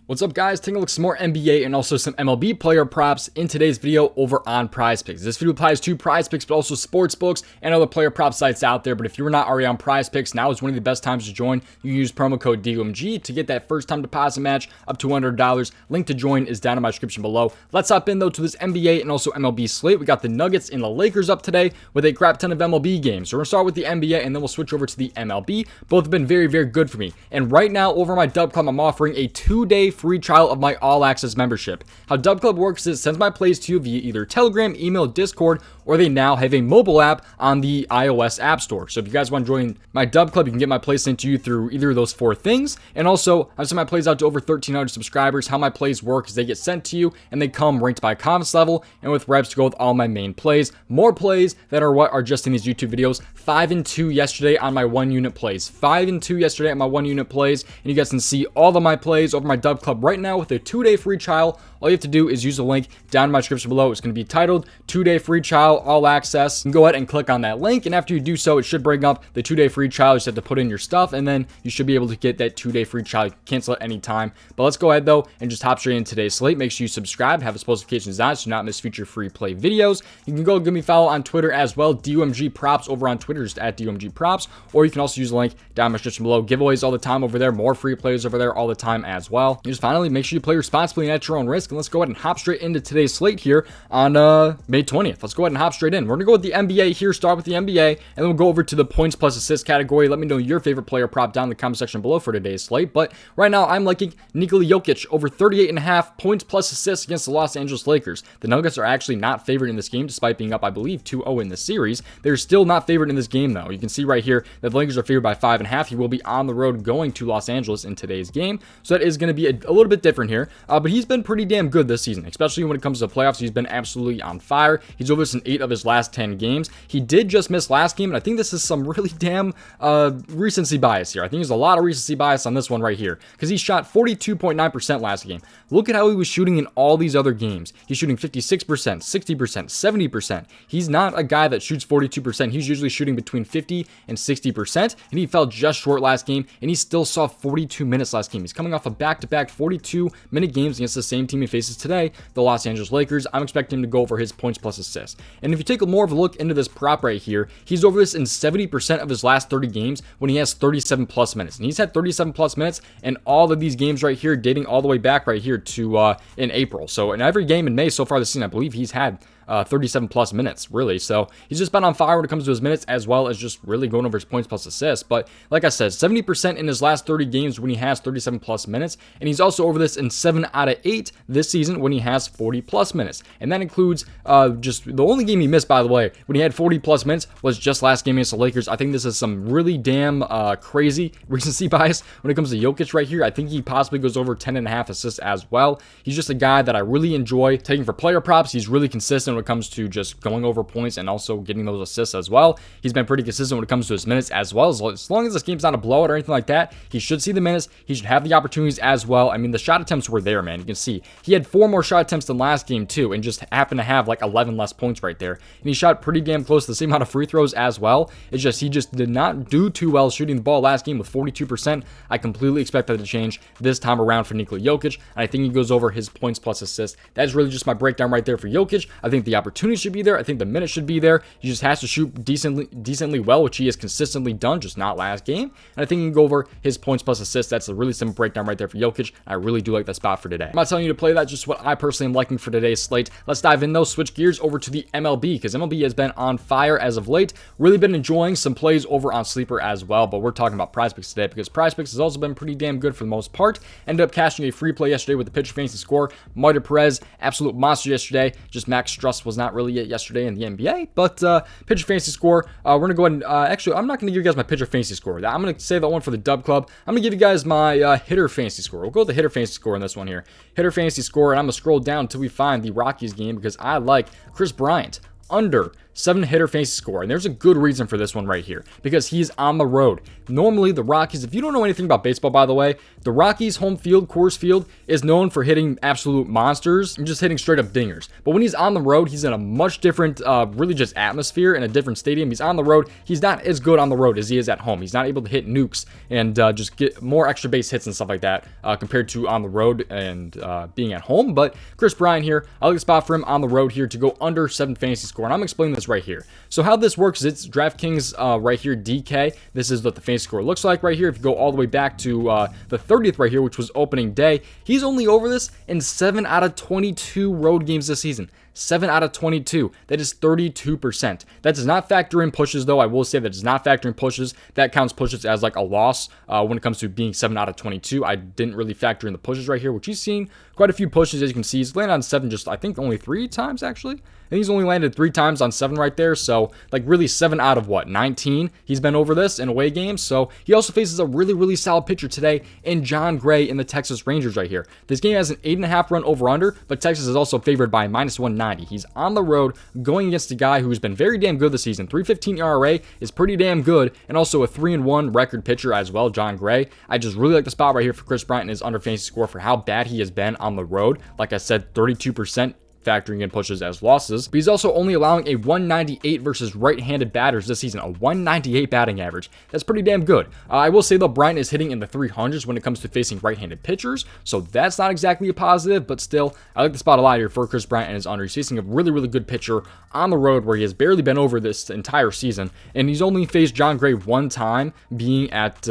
What's up, guys? Taking a look at some more NBA and also some MLB player props in today's video over on PrizePicks. This video applies to PrizePicks, but also sports books and other player prop sites out there. But if you're not already on PrizePicks, now is one of the best times to join. You can use promo code DOMG to get that first time deposit match up to $100. Link to join is down in my description below. Let's hop in though to this NBA and also MLB slate. We got the Nuggets and the Lakers up today with a crap ton of MLB games. So we're gonna start with the NBA and then we'll switch over to the MLB. Both have been very, very good for me. And right now over my Dub Club, I'm offering a 2-day free trial of my all access membership. How Dub Club works is it sends my plays to you via either Telegram, email, Discord, or they now have a mobile app on the iOS App Store. So if you guys want to join my Dub Club, you can get my plays sent to you through either of those 4 things. And also, I send my plays out to over 1,300 subscribers. How my plays work is they get sent to you and they come ranked by confidence level and with reps to go with all my main plays. More plays that are what are just in these YouTube videos. 5 and 2 yesterday on my 1-unit plays. 5 and 2 yesterday on my 1-unit plays. And you guys can see all of my plays over my Dub Club right now with a 2-day free trial. All you have to do is use the link down in my description below. It's going to be titled 2-day free trial, all access. You can go ahead and click on that link, and after you do so, it should bring up the 2-day free trial. You just have to put in your stuff, and then you should be able to get that 2-day free trial. You can cancel at any time. But let's go ahead though and just hop straight into today's slate. Make sure you subscribe, have those notifications on so you not miss future free play videos. You can go give me a follow on Twitter as well, DOMG Props over on Twitter, just at DOMG Props, or you can also use the link down in my description below. Giveaways all the time over there, more free plays over there all the time as well. And just finally, make sure you play responsibly and at your own risk. And let's go ahead and hop straight into today's slate here on May 20th. Let's go ahead and hop straight in. We're gonna go with the NBA here, start with the NBA, and then we'll go over to the points plus assists category. Let me know your favorite player prop down in the comment section below for today's slate. But right now, I'm liking Nikola Jokic over 38.5 points plus assists against the Los Angeles Lakers. The Nuggets are actually not favored in this game, despite being up, I believe, 2-0 in the series. They're still not favored in this game, though. You can see right here that the Lakers are favored by 5.5. He will be on the road going to Los Angeles in today's game, so that is going to be a little bit different here. But he's been pretty damn good this season, especially when it comes to the playoffs. He's been absolutely on fire. He's over this in 8 of his last 10 games. He did just miss last game, and I think this is some really damn recency bias here. I think there's a lot of recency bias on this one right here, because he shot 42.9% last game. Look at how he was shooting in all these other games. He's shooting 56%, 60%, 70%. He's not a guy that shoots 42%. He's usually shooting between 50 and 60%, and he fell just short last game, and he still saw 42 minutes last game. He's coming off a back-to-back 42-minute games against the same team he faces today, the Los Angeles Lakers. I'm expecting him to go over his points plus assists. And if you take more of a look into this prop right here, he's over this in 70% of his last 30 games when he has 37 plus minutes. And he's had 37 plus minutes in all of these games right here, dating all the way back right here to in April. So in every game in May so far this season, I believe he's had 37 plus minutes, really. So he's just been on fire when it comes to his minutes, as well as just really going over his points plus assists. But like I said, 70% in his last 30 games when he has 37 plus minutes, and he's also over this in 7 out of 8 this season when he has 40 plus minutes. And that includes just the only game he missed, by the way, when he had 40 plus minutes was just last game against the Lakers. I think this is some really damn crazy recency bias when it comes to Jokic right here. I think he possibly goes over 10.5 assists as well. He's just a guy that I really enjoy taking for player props. He's really consistent when it comes to just going over points and also getting those assists as well. He's been pretty consistent when it comes to his minutes as well. As long as this game's not a blowout or anything like that, he should see the minutes. He should have the opportunities as well. I mean, the shot attempts were there, man. You can see he had 4 more shot attempts than last game too, and just happened to have like 11 less points right there. And he shot pretty damn close to the same amount of free throws as well. It's just he just did not do too well shooting the ball last game with 42%. I completely expect that to change this time around for Nikola Jokic, and I think he goes over his points plus assists. That's really just my breakdown right there for Jokic. I think the opportunity should be there. I think the minutes should be there. He just has to shoot decently well, which he has consistently done, just not last game. And I think he can go over his points plus assists. That's a really simple breakdown right there for Jokic. I really do like that spot for today. I'm not telling you to play that, just what I personally am liking for today's slate. Let's dive in though, switch gears over to the MLB, because MLB has been on fire as of late. Really been enjoying some plays over on Sleeper as well, but we're talking about PrizePicks today because PrizePicks has also been pretty damn good for the most part. Ended up cashing a free play yesterday with the pitcher fantasy score. Marty Perez, absolute monster yesterday. Just Max Struss was not really it yesterday in the NBA, but pitcher fantasy score, we're gonna go ahead and actually, I'm not gonna give you guys my pitcher fantasy score. I'm gonna save that one for the Dub Club. I'm gonna give you guys my hitter fantasy score. We'll go with the hitter fantasy score in this one here. Hitter fantasy score, and I'm gonna scroll down until we find the Rockies game because I like Chris Bryant under 7-hitter fantasy score. And there's a good reason for this one right here, because he's on the road. Normally, the Rockies, if you don't know anything about baseball, by the way, the Rockies' home field, Coors Field, is known for hitting absolute monsters and just hitting straight up dingers. But when he's on the road, he's in a much different, really just atmosphere in a different stadium. He's on the road. He's not as good on the road as he is at home. He's not able to hit nukes and just get more extra base hits and stuff like that compared to on the road and being at home. But Kris Bryant here, I like the spot for him on the road here to go under 7 fantasy score. And I'm explaining this right here. So how this works is it's DraftKings right here, DK. This is what the fantasy score looks like right here. If you go all the way back to the 30th right here, which was opening day, he's only over this in 7 out of 22 road games this season. 7 out of 22. That is 32%. That does not factor in pushes, though. I will say that does not factor in pushes. That counts pushes as like a loss when it comes to being 7 out of 22. I didn't really factor in the pushes right here, which he's seen quite a few pushes, as you can see. He's landed on 7 just, I think, only 3 times, actually. And he's only landed 3 times on 7 right there. So, like, really 7 out of what? 19? He's been over this in away games. So, he also faces a really, really solid pitcher today in John Gray in the Texas Rangers right here. This game has an 8.5 run over-under, but Texas is also favored by -190. He's on the road going against a guy who's been very damn good this season. 3.15 ERA is pretty damn good, and also a 3-1 record pitcher as well, John Gray. I just really like the spot right here for Kris Bryant and his under fantasy score for how bad he has been on the road. Like I said, 32%. Factoring in pushes as losses, but he's also only allowing a 198 versus right-handed batters this season, a 198 batting average. That's pretty damn good. I will say though, Bryant is hitting in the 300s when it comes to facing right-handed pitchers, so that's not exactly a positive, but still, I like the spot a lot here for Kris Bryant and his under. He's facing a really, really good pitcher on the road where he has barely been over this entire season, and he's only faced John Gray one time, being at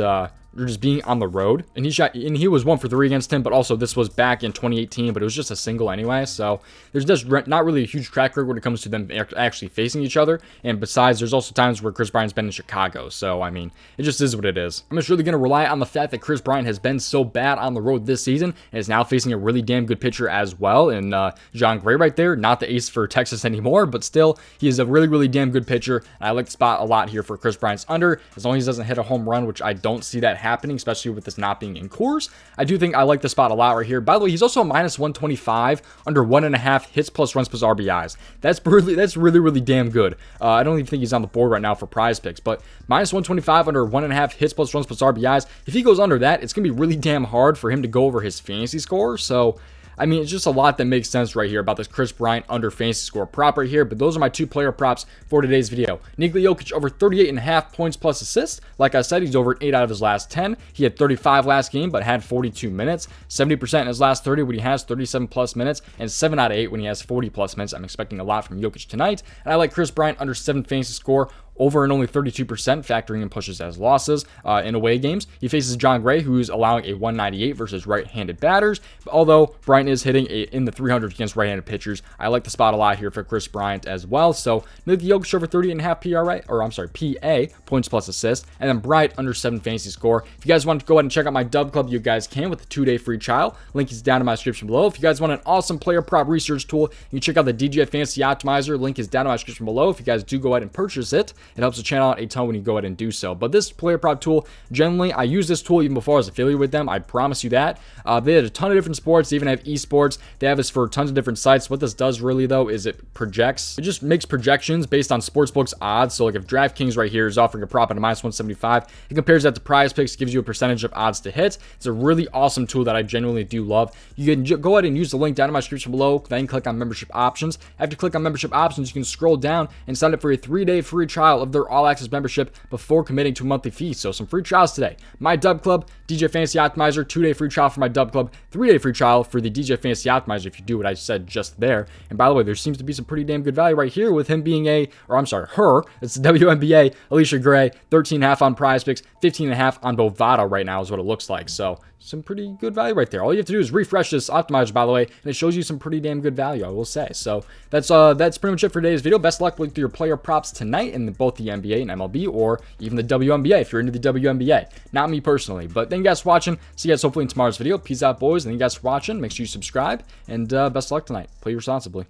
just being on the road, and he was 1 for 3 against him, but also this was back in 2018, but it was just a single anyway, so there's just not really a huge track record when it comes to them actually facing each other. And besides, there's also times where Kris Bryant's been in Chicago, so I mean, it just is what it is. I'm just really going to rely on the fact that Kris Bryant has been so bad on the road this season and is now facing a really damn good pitcher as well, and John Gray right there, not the ace for Texas anymore, but still, he is a really, really damn good pitcher, and I like the spot a lot here for Kris Bryant's under, as long as he doesn't hit a home run, which I don't see that happening, especially with this not being in Coors. I do think I like the spot a lot right here. By the way, he's also a -125 under 1.5 hits plus runs plus RBIs. That's really, really damn good. I don't even think he's on the board right now for prize picks, but -125 under 1.5 hits plus runs plus RBIs. If he goes under that, it's going to be really damn hard for him to go over his fantasy score. So, I mean, it's just a lot that makes sense right here about this Kris Bryant under fantasy score prop right here, but those are my 2 player props for today's video. Nikola Jokic over 38.5 points plus assists. Like I said, he's over 8 out of his last 10. He had 35 last game, but had 42 minutes. 70% in his last 30 when he has 37 plus minutes, and 7 out of 8 when he has 40 plus minutes. I'm expecting a lot from Jokic tonight, and I like Kris Bryant under 7 fantasy score. Over and only 32%, factoring in pushes as losses in away games. He faces John Gray, who's allowing a 198 versus right-handed batters. Although Bryant is hitting in the 300s against right-handed pitchers, I like the spot a lot here for Kris Bryant as well. So Nikola Jokic over 30.5 PRA, or I'm sorry, PA points plus assists, and then Bryant under 7 fantasy score. If you guys want to go ahead and check out my Dub Club, you guys can with a 2-day free trial. Link is down in my description below. If you guys want an awesome player prop research tool, you can check out the DGF Fantasy Optimizer. Link is down in my description below. If you guys do go ahead and purchase it, it helps the channel out a ton when you go ahead and do so. But this player prop tool, generally, I use this tool even before I was affiliated with them. I promise you that. They had a ton of different sports. They even have esports. They have this for tons of different sites. What this does really, though, is it projects. It just makes projections based on sportsbooks odds. So, like if DraftKings right here is offering a prop at a -175, it compares that to prize picks, gives you a percentage of odds to hit. It's a really awesome tool that I genuinely do love. You can go ahead and use the link down in my description below, then click on membership options. After you click on membership options, you can scroll down and sign up for a 3-day free trial of their all-access membership before committing to a monthly fee. So some free trials today. My Dub Club, DJ Fantasy Optimizer, 2-day free trial for my Dub Club, 3-day free trial for the DJ Fantasy Optimizer if you do what I said just there. And by the way, there seems to be some pretty damn good value right here with him being her, it's the WNBA, Alicia Gray, 13.5 on prize picks, 15.5 on Bovado right now is what it looks like. So some pretty good value right there. All you have to do is refresh this optimizer, by the way, and it shows you some pretty damn good value, I will say. So that's pretty much it for today's video. Best of luck with your player props tonight in both the NBA and MLB, or even the WNBA if you're into the WNBA. Not me personally, but thank you guys for watching. See you guys hopefully in tomorrow's video. Peace out, boys, and thank you guys for watching. Make sure you subscribe, and best of luck tonight. Play responsibly.